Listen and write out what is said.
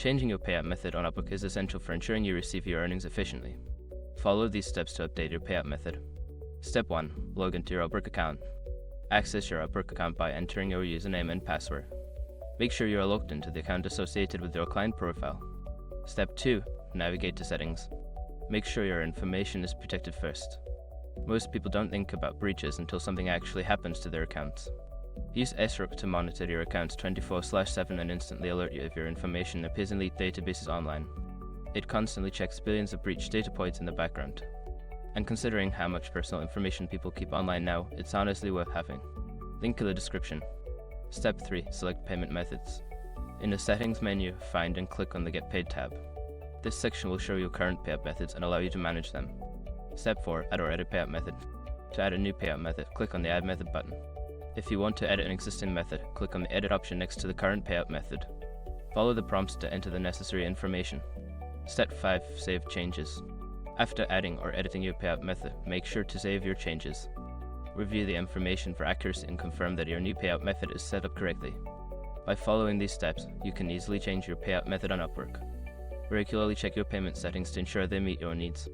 Changing your payout method on Upwork is essential for ensuring you receive your earnings efficiently. Follow these steps to update your payout method. Step 1. Log into your Upwork account. Access your Upwork account by entering your username and password. Make sure you are logged into the account associated with your client profile. Step 2. Navigate to settings. Make sure your information is protected first. Most people don't think about breaches until something actually happens to their accounts. Use SROP to monitor your accounts 24/7 and instantly alert you if your information appears in leaked databases online. It constantly checks billions of breach data points in the background. And considering how much personal information people keep online now, it's honestly worth having. Link in the description. Step 3. Select payment methods. In the settings menu, find and click on the Get Paid tab. This section will show you current payout methods and allow you to manage them. Step 4. Add or edit payout method. To add a new payout method, click on the Add Method button. If you want to edit an existing method, click on the Edit option next to the current payout method. Follow the prompts to enter the necessary information. Step 5. Save changes. After adding or editing your payout method, make sure to save your changes. Review the information for accuracy and confirm that your new payout method is set up correctly. By following these steps, you can easily change your payout method on Upwork. Regularly check your payment settings to ensure they meet your needs.